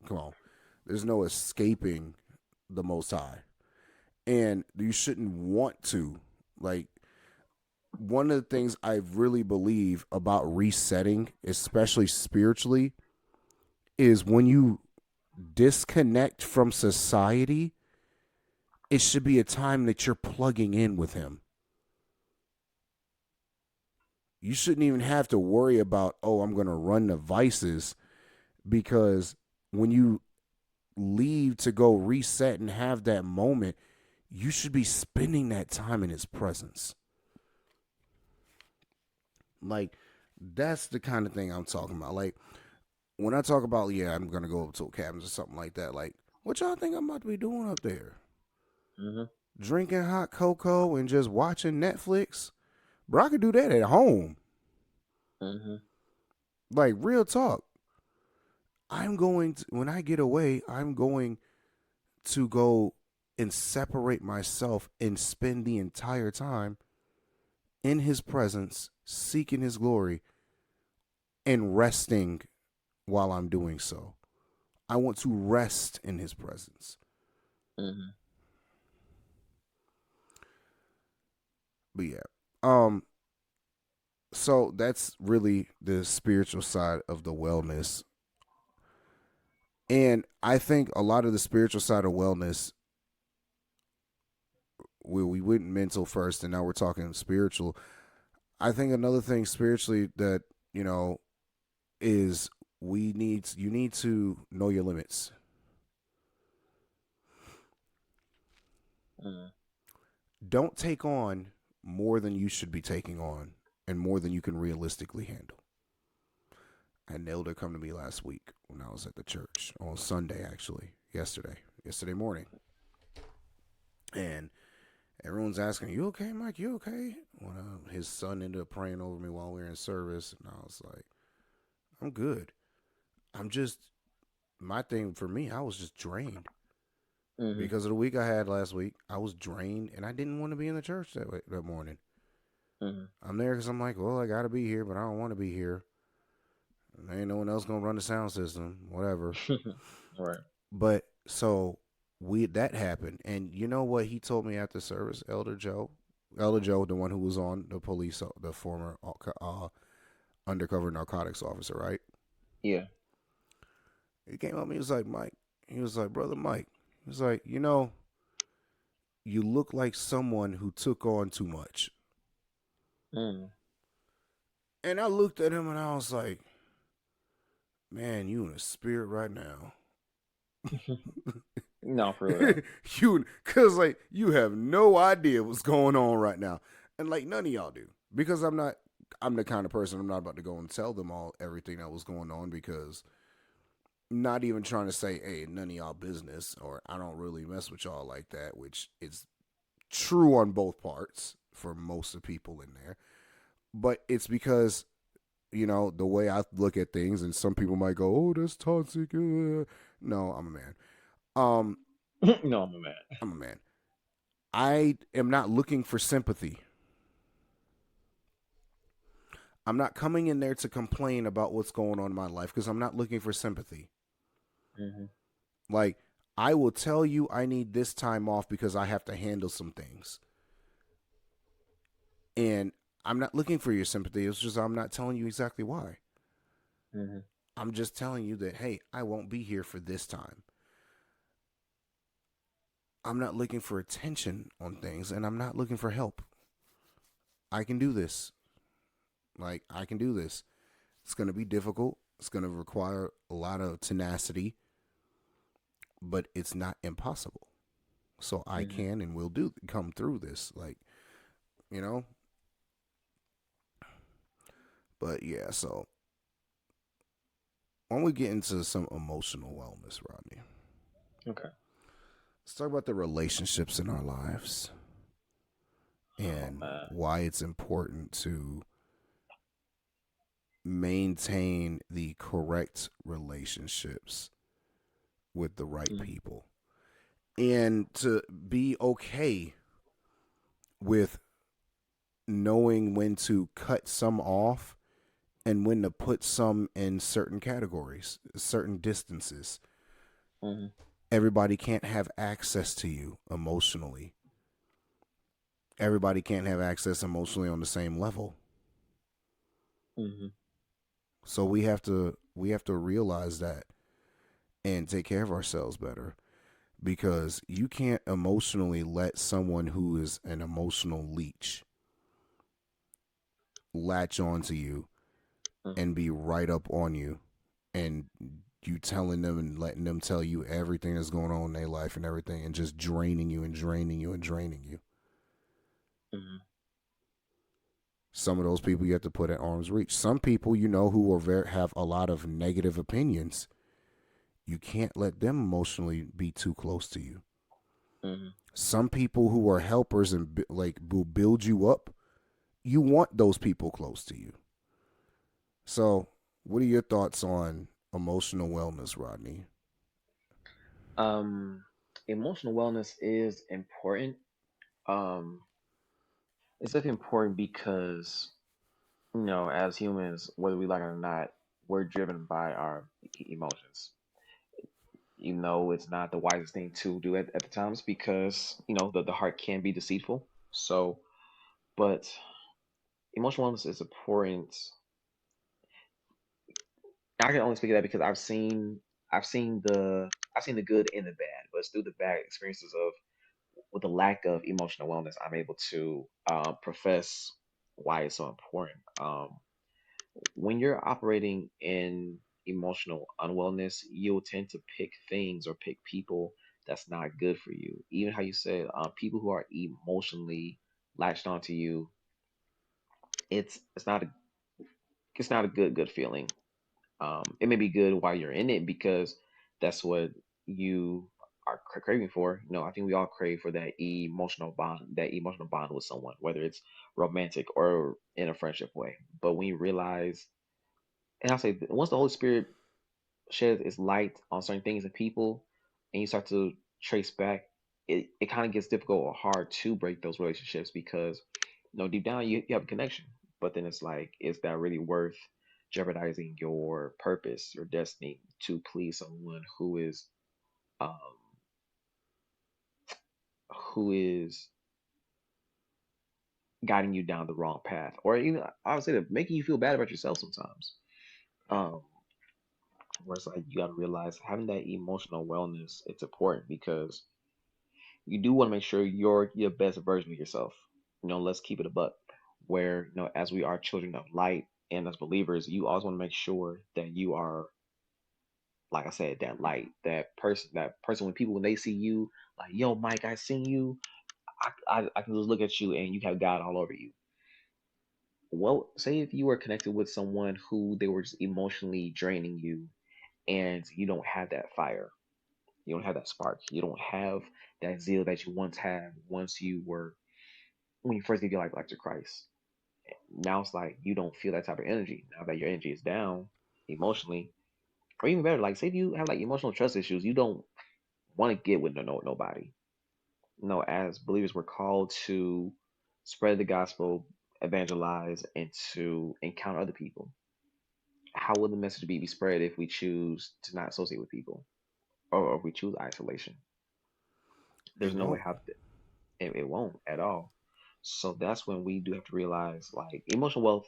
Speaker 2: come on, there's no escaping the Most High, and you shouldn't want to. Like one of the things I really believe about resetting, especially spiritually, is when you disconnect from society, it should be a time that you're plugging in with him. You shouldn't even have to worry about, oh, I'm going to run the vices, because when you leave to go reset and have that moment, you should be spending that time in his presence. Like, that's the kind of thing I'm talking about. Like, when I talk about, yeah, I'm going to go up to a cabin or something like that, like, what y'all think I'm about to be doing up there?
Speaker 1: Mhm.
Speaker 2: Drinking hot cocoa and just watching Netflix? Bro, I could do that at home.
Speaker 1: Mhm.
Speaker 2: Like, real talk. I'm going to, when I get away, I'm going to go and separate myself and spend the entire time in his presence, seeking his glory, and resting while I'm doing so. I want to rest in his presence.
Speaker 1: Mhm.
Speaker 2: But yeah. Um so that's really the spiritual side of the wellness. And I think a lot of the spiritual side of wellness, we went mental first and now we're talking spiritual. I think another thing spiritually that, you know, is you need to know your limits.
Speaker 1: Mhm.
Speaker 2: Don't take on more than you should be taking on and more than you can realistically handle. I had an elder come to me last week when I was at the church on Sunday, actually, yesterday morning. And everyone's asking, "You okay, Mike? You okay?" When his son ended up praying over me while we were in service, and I was like, "I'm good. I'm just my thing for me. I was just drained
Speaker 1: Mhm.
Speaker 2: because of the week I had last week. I was drained, and I didn't want to be in the church that morning.
Speaker 1: Mhm.
Speaker 2: I'm there because I'm like, well, I got to be here, but I don't want to be here. And there ain't no one else gonna run the sound system, whatever.
Speaker 1: Right.
Speaker 2: But so we that happened, and you know what he told me after service, Elder Joe, the one who was on the police, the former undercover narcotics officer, right?
Speaker 1: Yeah.
Speaker 2: He came up to me, he was like, Mike, he was like, brother Mike, he was like, you know, you look like someone who took on too much.
Speaker 1: Mhm.
Speaker 2: And I looked at him and I was like, man, you in a spirit right now.
Speaker 1: No, for real though.
Speaker 2: You, cause like you have no idea what's going on right now, and like none of y'all do, because I'm the kind of person, I'm not about to go and tell them all everything that was going on, because I'm not even trying to say, hey, none of y'all business, or I don't really mess with y'all like that, which is true on both parts for most of the people in there, but it's because, you know, the way I look at things, and some people might go, oh, that's toxic. No, I'm a man. Um,
Speaker 1: No, I'm a man.
Speaker 2: I'm a man. I am not looking for sympathy. I'm not coming in there to complain about what's going on in my life, because I'm not looking for sympathy.
Speaker 1: Mhm.
Speaker 2: Like, I will tell you I need this time off because I have to handle some things. And I'm not looking for your sympathy. It's just I'm not telling you exactly why.
Speaker 1: Mhm.
Speaker 2: I'm just telling you that, hey, I won't be here for this time. I'm not looking for attention on things, and I'm not looking for help. I can do this. Like, I can do this. It's going to be difficult. It's going to require a lot of tenacity, but it's not impossible. So I
Speaker 1: Mhm.
Speaker 2: can and will do come through this, like, you know. But yeah, so when we get into some emotional wellness, Rodney,
Speaker 1: Okay.
Speaker 2: let's talk about the relationships in our lives
Speaker 1: Oh
Speaker 2: and
Speaker 1: man.
Speaker 2: why it's important to maintain the correct relationships with the right
Speaker 1: Mhm.
Speaker 2: people, and to be okay with knowing when to cut some off and when to put some in certain categories, certain distances.
Speaker 1: Mhm.
Speaker 2: Everybody can't have access to you emotionally. Everybody can't have access emotionally on the same level.
Speaker 1: Mhm.
Speaker 2: So we have to realize that. and take care of ourselves better, because you can't emotionally let someone who is an emotional leech latch onto you
Speaker 1: Mm-hmm.
Speaker 2: and be right up on you, and you telling them and letting them tell you everything that's going on in their life and everything, and just draining you and draining you and draining you.
Speaker 1: Mm-hmm.
Speaker 2: Some of those people you have to put at arm's reach. Some people, you know, who are have a lot of negative opinions, you can't let them emotionally be too close to you.
Speaker 1: Mm-hmm.
Speaker 2: Some people who are helpers and like will build you up, you want those people close to you. So, what are your thoughts on emotional wellness, Rodney?
Speaker 1: Um, Emotional wellness is important. Um, it's definitely important because, as humans, whether we like it or not, we're driven by our emotions. Even though it's not the wisest thing to do at the times because, the heart can be deceitful. So, but emotional wellness is important. I can only speak of that because I've seen I've seen the good and the bad, but it's through the bad experiences of with the lack of emotional wellness, I'm able to profess why it's so important. When you're operating in emotional unwellness, you'll tend to pick things or pick people that's not good for you. Even how you said, people who are emotionally latched onto you, it's not a good feeling. It may be good while you're in it because that's what you are craving for. I think we all crave for that emotional bond with someone, whether it's romantic or in a friendship way. But when you realize, and I'll say, once the Holy Spirit sheds its light on certain things and people, and you start to trace back, it kind of gets difficult or hard to break those relationships because, deep down you have a connection. But then it's like, is that really worth jeopardizing your purpose, your destiny to please someone um, who is guiding you down the wrong path, or even I would say that making you feel bad about yourself sometimes. Um, where it's like you got to realize having that emotional wellness, it's important because you do want to make sure you're your best version of yourself. Let's keep it a buck. Where, as we are children of light and as believers, you always want to make sure that you are, like I said, that light, that person when people when they see you, like, yo, Mike, I seen you. I can just look at you and you have God all over you. Well, say if you were connected with someone who they were just emotionally draining you and you don't have that fire, you don't have that spark, you don't have that zeal that you once had once you were when you first gave your life to Christ. Now it's like you don't feel that type of energy. Now that your energy is down emotionally, or even better, like say if you have like emotional trust issues, you don't want to get with nobody. As believers, we're called to spread the gospel, evangelize, and to encounter other people. How will the message be spread if we choose to not associate with people, or if we choose isolation?
Speaker 2: It
Speaker 1: There's no way
Speaker 2: won't.
Speaker 1: how it won't at all. So that's when we do have to realize, like, emotional wealth.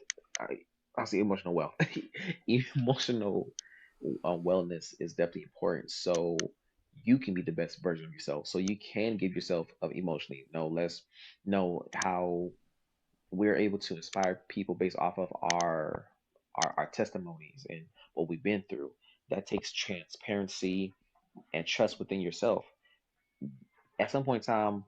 Speaker 1: I say emotional wealth. Emotional wellness is definitely important. So you can be the best version of yourself. So you can give yourself of emotionally. No less. Know how we're able to inspire people based off of our testimonies and what we've been through. That takes transparency and trust within yourself. At some point in time,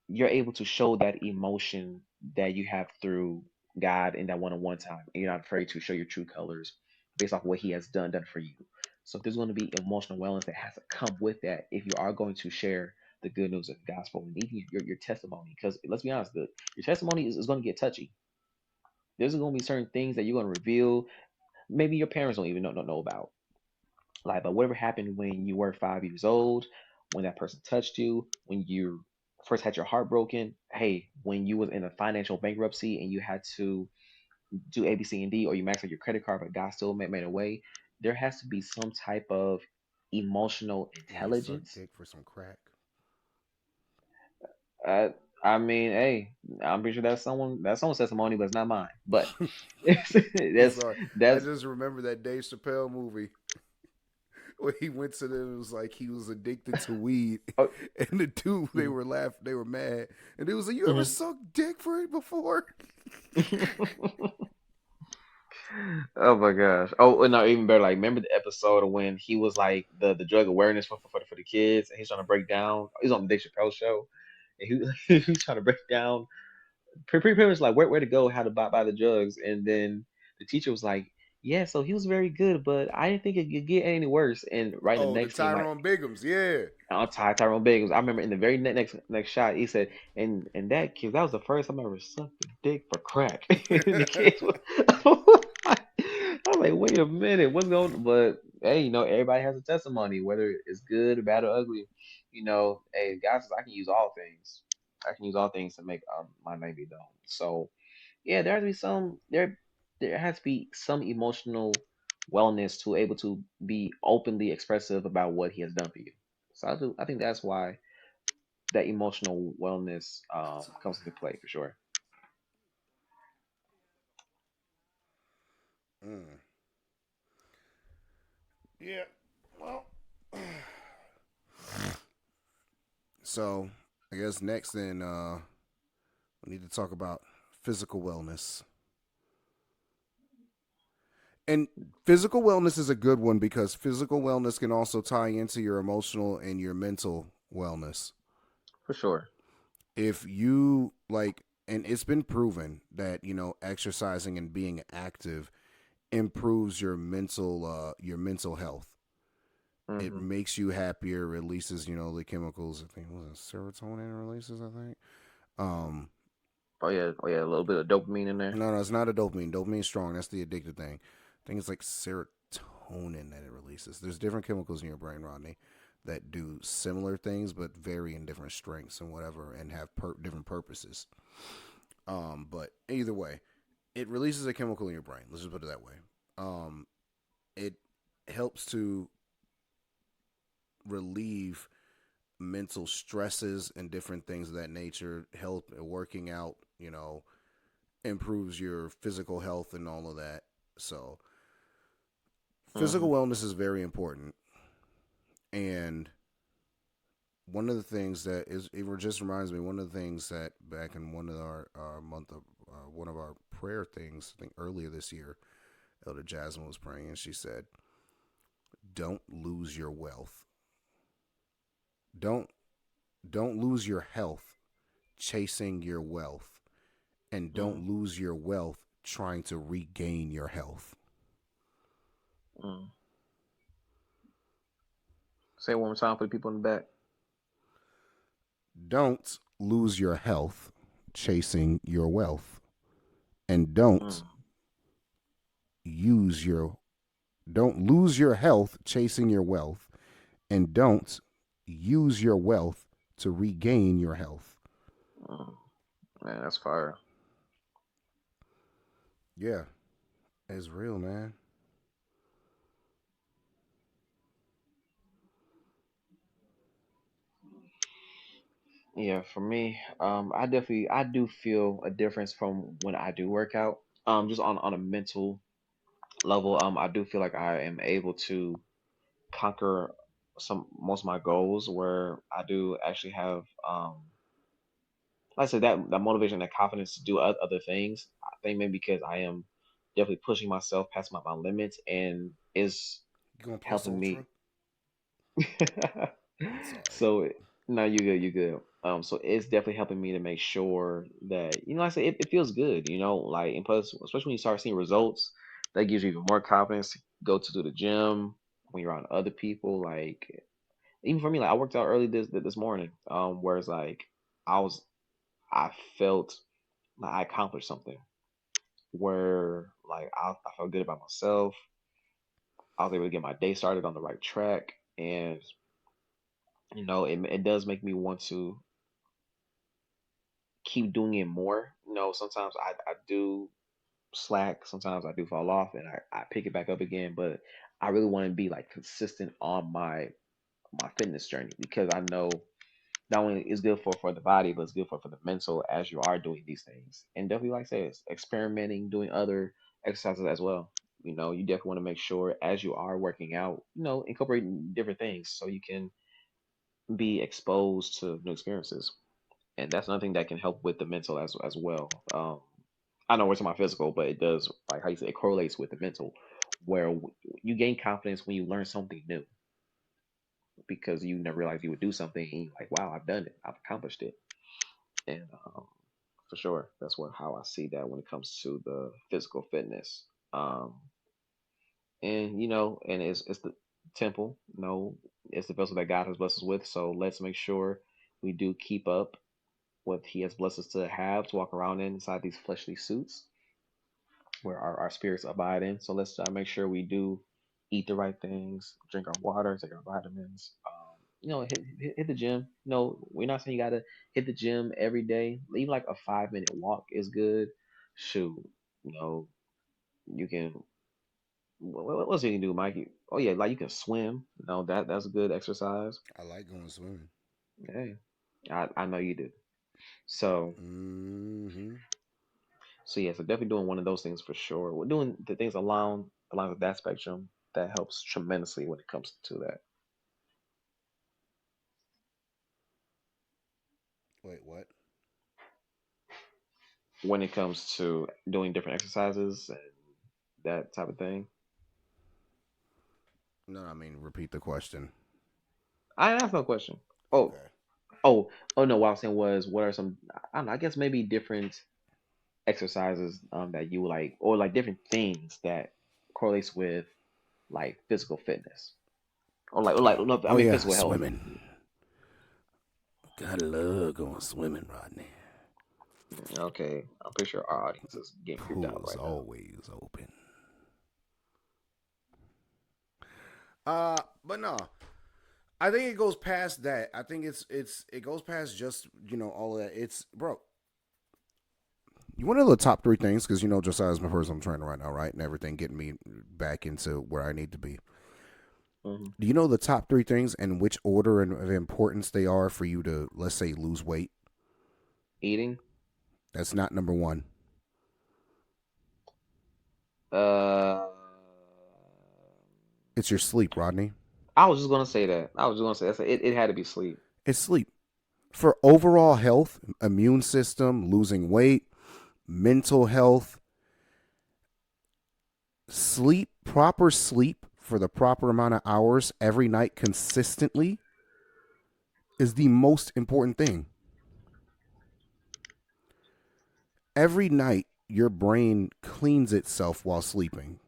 Speaker 1: you're able to show that emotion that you have through God in that one-on-one time, and you're not afraid to show your true colors based off what He has done for you. So if there's going to be emotional wellness that has to come with that, if you are going to share the good news of the gospel and even your testimony, because let's be honest, your testimony is going to get touchy. There's going to be certain things that you're going to reveal. Maybe your parents don't even know about. Like, but whatever happened when you were 5 years old, when that person touched you, when you first had your heart broken, hey, when you was in a financial bankruptcy and you had to do A, B, C, and D, or you maxed out your credit card, but God still made a way, there has to be some type of emotional
Speaker 2: When you suck
Speaker 1: intelligence.
Speaker 2: dick for some crack.
Speaker 1: Uh, I mean, hey, I'm pretty sure that's someone's testimony, but it's not mine. But that's
Speaker 2: Sorry, I
Speaker 1: that's
Speaker 2: just remember that Dave Chappelle movie. when he went to them, it was like he was addicted to weed,
Speaker 1: Oh,
Speaker 2: and the two they
Speaker 1: mhm,
Speaker 2: were laughing, they were mad, and they was like, "You ever
Speaker 1: mhm.
Speaker 2: sucked dick for it before?"
Speaker 1: Oh my gosh. Oh, and no, even better. Like, remember the episode of when he was like the drug awareness for the kids, and he's trying to break down. He's on the Dave Chappelle show, and he's trying to break down pretty much like where to go, how to buy the drugs, and then the teacher was like, "Yeah, so he was very good, but I didn't think it could get any worse." And right in the
Speaker 2: Oh, the
Speaker 1: next scene, like
Speaker 2: Tyrone Biggums, yeah.
Speaker 1: Tyrone Biggums, I remember in the very next shot, he said, "And that kid, that was the first time I ever sucked a dick for crack." And the kids was, I was like, "Wait a minute, what's going?" On? But hey, everybody has a testimony, whether it's good, bad, or ugly. Hey, God says I can use all things. I can use all things to make my name be known. So yeah, there has to be some emotional wellness to able to be openly expressive about what he has done for you. So I think that's why that emotional wellness comes into play for sure.
Speaker 2: Mm. Yeah. Well, so I guess next then we need to talk about physical wellness. And physical wellness is a good one because physical wellness can also tie into your emotional and your mental wellness.
Speaker 1: For sure.
Speaker 2: If you like, and it's been proven that exercising and being active improves your mental health. It
Speaker 1: Hmm.
Speaker 2: makes you happier, releases the chemicals. I think was it serotonin releases. I think. Um,
Speaker 1: Oh yeah, a little bit of dopamine in there.
Speaker 2: no, it's not a dopamine. Dopamine's strong. That's the addictive thing. I think it's like serotonin that it releases. There's different chemicals in your brain, Rodney, that do similar things but vary in different strengths and whatever, and have different purposes. But either way, it releases a chemical in your brain. Let's just put it that way. Um, it helps to relieve mental stresses and different things of that nature. Help working out, improves your physical health and all of that. So physical
Speaker 1: Hmm.
Speaker 2: wellness is very important. And one of the things that is, it just reminds me, one of the things that back in one of our month of, one of our prayer things, I think earlier this year, Elder Jasmine was praying and she said, don't lose your wealth. Don't, don't lose your health chasing your wealth, and
Speaker 1: Hmm.
Speaker 2: don't lose your wealth trying to regain your health.
Speaker 1: Hmm. Say it one more time for the people in the back.
Speaker 2: Don't lose your health chasing your wealth, and don't
Speaker 1: Mm.
Speaker 2: use your don't lose your health chasing your wealth, and don't use your wealth to regain your health.
Speaker 1: Mm. Man, that's fire.
Speaker 2: Yeah, it's real, man.
Speaker 1: Yeah, for me, I do feel a difference from when I do work out. Just on a mental level, I do feel like I am able to conquer some most of my goals where I do actually have like I said, that motivation, that confidence to do other things. I think maybe because I am definitely pushing myself past my limits and is
Speaker 2: You going plus
Speaker 1: helping
Speaker 2: ultra?
Speaker 1: me.
Speaker 2: I'm sorry.
Speaker 1: So no, you good, you good. So it's definitely helping me to make sure that like I said, it feels good, like and plus, especially when you start seeing results, that gives you even more confidence to go to do the gym when you're around other people. Like even for me, like I worked out early this morning, whereas like I was I felt like I accomplished something where like I felt good about myself. I was able to get my day started on the right track, and it does make me want to keep doing it more. Sometimes I do slack, sometimes I do fall off, and I pick it back up again. But I really want to be like consistent on my fitness journey because I know not only is good for the body, but it's good for the mental as you are doing these things. And definitely, like I said, it's experimenting, doing other exercises as well. You definitely want to make sure as you are working out, incorporating different things so you can be exposed to new experiences. And that's another thing that can help with the mental as well. I know we're talking about physical, but it does, like how you say, it correlates with the mental, where you gain confidence when you learn something new because you never realized you would do something and you're like, wow, I've done it, I've accomplished it. And for sure, that's how I see that when it comes to the physical fitness. Um, and and it's the temple, it's the vessel that God has blessed us with. So let's make sure we do keep up what He has blessed us to walk around inside these fleshly suits where our spirits abide in. So let's make sure we do eat the right things, drink our water, take our vitamins. Hit the gym. No, we're not saying you gotta hit the gym every day. Even like a 5 minute walk is good. Shoot, you know, you can. What else you can do, Mikey? Oh yeah, like you can swim. That's a good exercise.
Speaker 2: I like going swimming.
Speaker 1: Hey, I know you do. So
Speaker 2: Mm-hmm.
Speaker 1: so definitely doing one of those things for sure. We're doing the things along with that spectrum that helps tremendously when it comes to that.
Speaker 2: Wait, what?
Speaker 1: When it comes to doing different exercises and that type of thing.
Speaker 2: No, I mean repeat the question.
Speaker 1: I asked no question. Oh,
Speaker 2: Okay.
Speaker 1: oh no. What I was saying was, what are some? I don't know. I guess maybe different exercises that you like, or like different things that correlates with like physical fitness, or like no, I
Speaker 2: Oh
Speaker 1: mean
Speaker 2: yeah,
Speaker 1: physical health.
Speaker 2: swimming. Gotta love going swimming, Rodney.
Speaker 1: Okay, I'm pretty sure our audience is getting creeped
Speaker 2: Pool
Speaker 1: out
Speaker 2: is
Speaker 1: right now.
Speaker 2: always open. But no, I think it goes past that. I think it goes past just all of that. It's bro. You want to know the top three things because Josiah's my personal trainer right now, right, and everything getting me back into where I need to be.
Speaker 1: Hmm.
Speaker 2: Do you know the top three things and which order and of importance they are for you to, let's say, lose weight?
Speaker 1: Eating.
Speaker 2: That's not number one.
Speaker 1: Uh,
Speaker 2: It's your sleep, Rodney.
Speaker 1: I was just gonna say that. I was just gonna say it had to be sleep.
Speaker 2: It's sleep. For overall health, immune system, losing weight, mental health, sleep, proper sleep for the proper amount of hours every night consistently is the most important thing. Every night, your brain cleans itself while sleeping.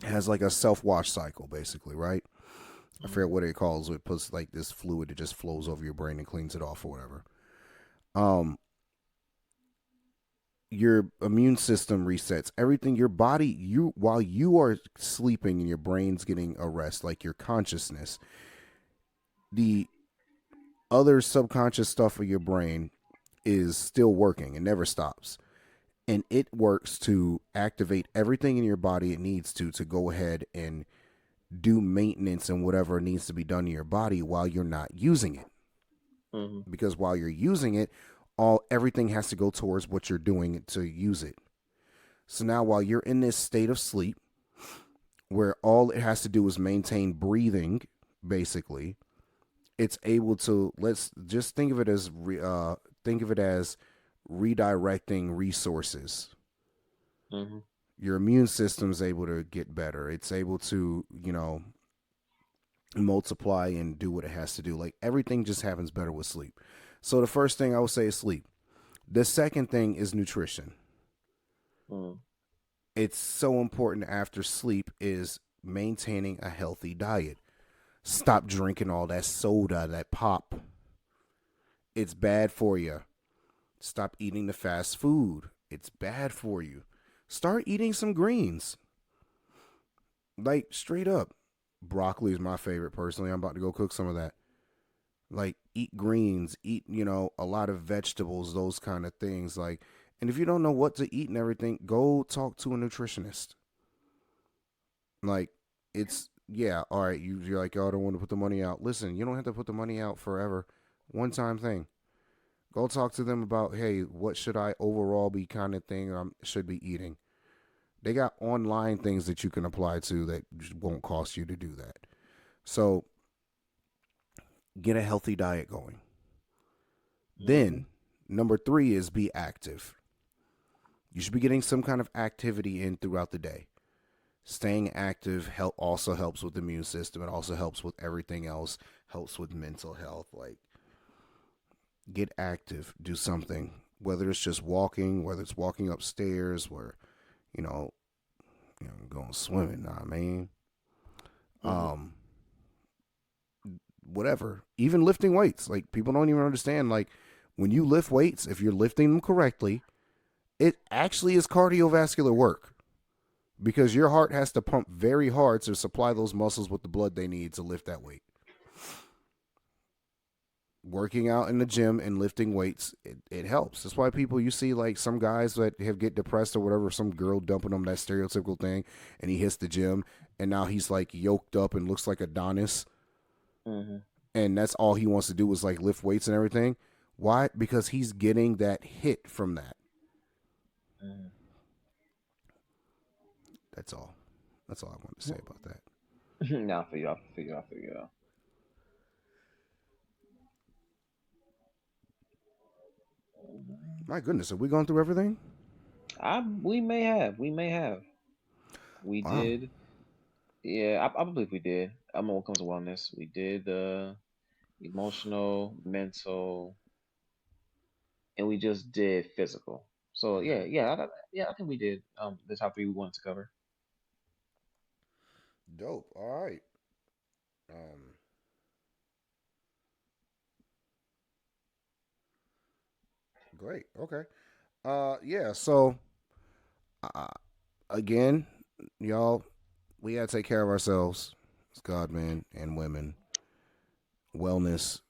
Speaker 2: It
Speaker 1: Hmm.
Speaker 2: has like a self wash cycle, basically, right? I
Speaker 1: Hmm.
Speaker 2: forget what it calls. It puts like this fluid that just flows over your brain and cleans it off or whatever. Um, your immune system resets everything. Your body, while you are sleeping and your brain's getting a rest, like your consciousness, the other subconscious stuff of your brain is still working and never stops. And it works to activate everything in your body it needs to go ahead and do maintenance and whatever needs to be done in your body while you're not using it.
Speaker 1: Hmm.
Speaker 2: Because while you're using it, all everything has to go towards what you're doing to use it. So now while you're in this state of sleep where all it has to do is maintain breathing, basically, it's able to, let's just think of it as redirecting resources.
Speaker 1: Hmm.
Speaker 2: Your immune system is able to get better. It's able to, multiply and do what it has to do. Like everything just happens better with sleep. So the first thing I would say is sleep. The second thing is nutrition.
Speaker 1: Hmm.
Speaker 2: It's so important after sleep is maintaining a healthy diet. Stop drinking all that soda, that pop. It's bad for you. Stop eating the fast food. It's bad for you. Start eating some greens. Like straight up. Broccoli is my favorite personally. I'm about to go cook some of that. Like eat greens, eat, a lot of vegetables, those kind of things. Like, and if you don't know what to eat and everything, go talk to a nutritionist. Like, it's, yeah, all right, you're like, oh, I don't want to put the money out. Listen, you don't have to put the money out forever. One time thing. Go talk to them about, hey, what should I overall be kind of thing should be eating. They got online things that you can apply to that won't cost you to do that. So get a healthy diet going.
Speaker 1: Mm-hmm.
Speaker 2: Then, number three is be active. You should be getting some kind of activity in throughout the day. Staying active also helps with the immune system. It also helps with everything else. Helps with mental health. Like, get active. Do something. Whether it's just walking, whether it's walking upstairs, where you know, going swimming. Know what I mean,
Speaker 1: Mm-hmm.
Speaker 2: um, whatever. Even lifting weights. Like, people don't even understand. Like, when you lift weights, if you're lifting them correctly, it actually is cardiovascular work because your heart has to pump very hard to supply those muscles with the blood they need to lift that weight. Working out in the gym and lifting weights, it helps. That's why people, you see like some guys that have get depressed or whatever, some girl dumping him, that stereotypical thing, and he hits the gym and now he's like yoked up and looks like Adonis,
Speaker 1: Mm-hmm.
Speaker 2: and that's all he wants to do is like lift weights and everything. Why? Because he's getting that hit from that.
Speaker 1: Mm-hmm.
Speaker 2: That's all. That's all I want to say about that.
Speaker 1: Now I figure out, figure out, figure out.
Speaker 2: My goodness, have we gone through everything?
Speaker 1: We may have, we
Speaker 2: Wow.
Speaker 1: did. Yeah, I believe we did. I mean, when it comes to wellness, we did emotional, mental, and we just did physical. So yeah, I think we did the top three we wanted to cover.
Speaker 2: Dope. All right. Um, great. Okay. Yeah. So, uh, again, y'all, we gotta take care of ourselves. It's God, man, and women. Wellness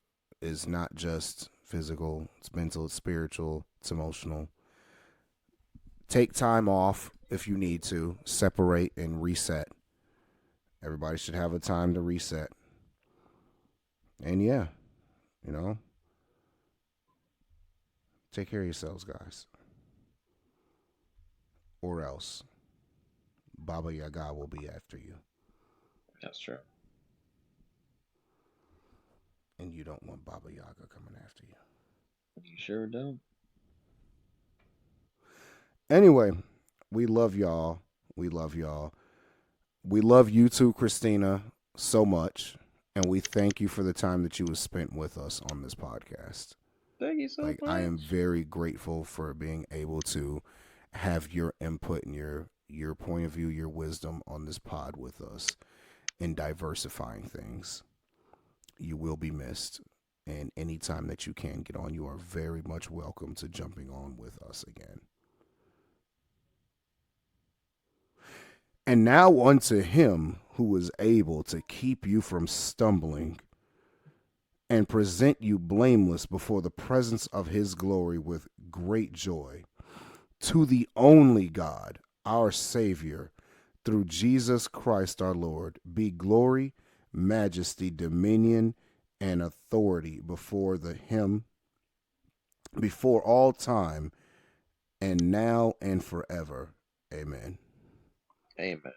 Speaker 2: is not just physical. It's mental. It's spiritual. It's emotional. Take time off if you need to. Separate and reset. Everybody should have a time to reset. And yeah, you know, take care of yourselves, guys, or else Baba Yaga will be after you,
Speaker 1: That's true.
Speaker 2: and you don't want Baba Yaga coming after you.
Speaker 1: You sure do.
Speaker 2: Anyway, we love y'all. We love y'all. We love you too, Christina, so much. And we thank you for the time that you have spent with us on this podcast.
Speaker 1: Thank you so
Speaker 2: Like, I am
Speaker 1: much.
Speaker 2: very grateful for being able to have your input and your point of view, your wisdom on this pod with us in diversifying things. You will be missed. And anytime that you can get on, you are very much welcome to jumping on with us again. And now unto him who is able to keep you from stumbling and present you blameless before the presence of his glory with great joy. To the only God, our Savior, through Jesus Christ our Lord, be glory, majesty, dominion, and authority before all time, and now and forever. Amen.
Speaker 1: Amen.